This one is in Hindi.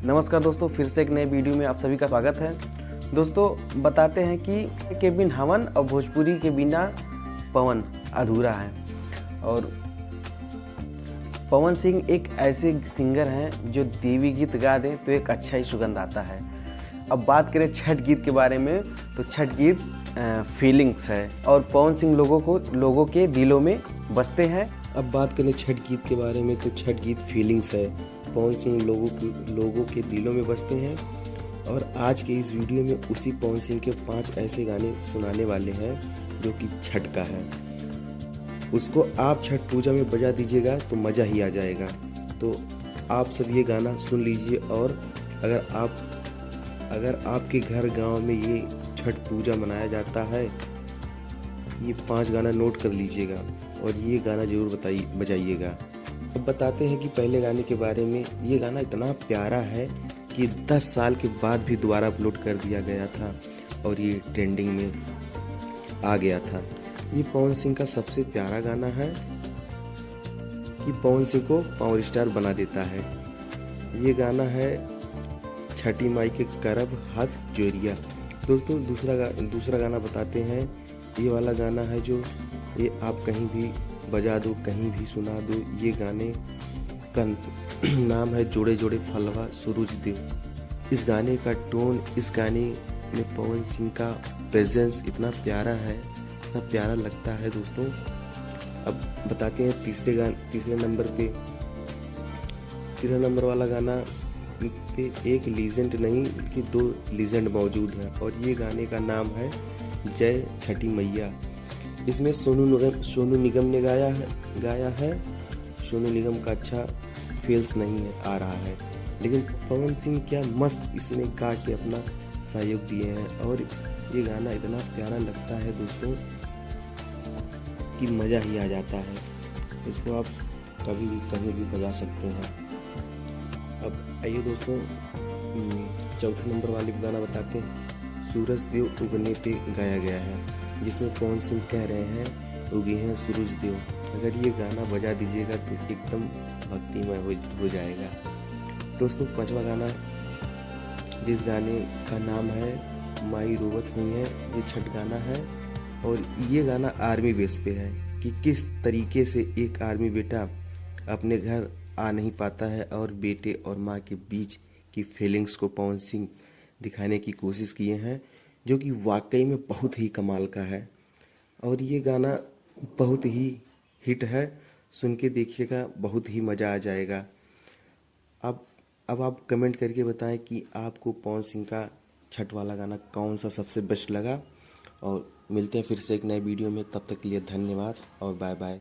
नमस्कार दोस्तों, फिर से एक नए वीडियो में आप सभी का स्वागत है। दोस्तों बताते हैं कि के बिन हवन और भोजपुरी के बिना पवन अधूरा है। और पवन सिंह एक ऐसे सिंगर हैं जो देवी गीत गा दें तो एक अच्छा ही सुगंध आता है। अब बात करें छठ गीत के बारे में तो छठ गीत फीलिंग्स है और पवन सिंह लोगों के दिलों में बसते हैं। अब बात करें छठ गीत के बारे में तो छठ गीत फीलिंग्स है, पवन सिंह लोगों के दिलों में बसते हैं। और आज के इस वीडियो में उसी पवन सिंह के 5 ऐसे गाने सुनाने वाले हैं जो कि छठ का है। उसको आप छठ पूजा में बजा दीजिएगा तो मज़ा ही आ जाएगा। तो आप सब ये गाना सुन लीजिए और अगर आपके घर गांव में ये छठ पूजा मनाया जाता है, ये 5 गाना नोट कर लीजिएगा और ये गाना जरूर बजाइएगा। अब बताते हैं कि पहले गाने के बारे में। ये गाना इतना प्यारा है कि 10 साल के बाद भी दोबारा अपलोड कर दिया गया था और ये ट्रेंडिंग में आ गया था। ये पवन सिंह का सबसे प्यारा गाना है कि पवन सिंह को पावर स्टार बना देता है। ये गाना है छठी माई के करब हाथ जोरिया। दोस्तों दूसरा गाना बताते हैं। ये वाला गाना है जो ये आप कहीं भी बजा दो, कहीं भी सुना दो। ये गाने का नाम है जोड़े जोड़े फलवा सूरज देव। इस गाने का टोन, इस गाने में पवन सिंह का प्रेजेंस इतना प्यारा है, इतना प्यारा लगता है दोस्तों। अब बताते हैं तीसरे नंबर वाला गाना पे एक लीजेंड नहीं कि 2 लीजेंड मौजूद हैं और ये गाने का नाम है जय छठी मैया। इसमें सोनू निगम ने गाया है। सोनू निगम का अच्छा फील्स नहीं आ रहा है, लेकिन पवन सिंह क्या मस्त इसमें गा के अपना सहयोग दिए हैं और ये गाना इतना प्यारा लगता है दोस्तों कि मज़ा ही आ जाता है। इसको आप कभी भी कहीं भी बजा सकते हैं। अब आइए दोस्तों चौथे नंबर वाले गाना बताते हैं। सूरज देव उगने पे गाया गया है, जिसमें पवन सिंह कह रहे हैं उगे हैं सूरज देव। अगर ये गाना बजा दीजिएगा तो एकदम भक्तिमय हो जाएगा। दोस्तों 5वां गाना, जिस गाने का नाम है माई रोवत हुई है, ये छठ गाना है और ये गाना आर्मी बेस पे है कि किस तरीके से एक आर्मी बेटा अपने घर आ नहीं पाता है और बेटे और माँ के बीच की फीलिंग्स को पवन सिंह दिखाने की कोशिश किए हैं, जो कि वाकई में बहुत ही कमाल का है। और ये गाना बहुत ही हिट है, सुन के देखिएगा, बहुत ही मज़ा आ जाएगा। अब आप कमेंट करके बताएं कि आपको पवन सिंह का छठ वाला गाना कौन सा सबसे बेस्ट लगा। और मिलते हैं फिर से एक नए वीडियो में, तब तक के लिए धन्यवाद और बाय बाय।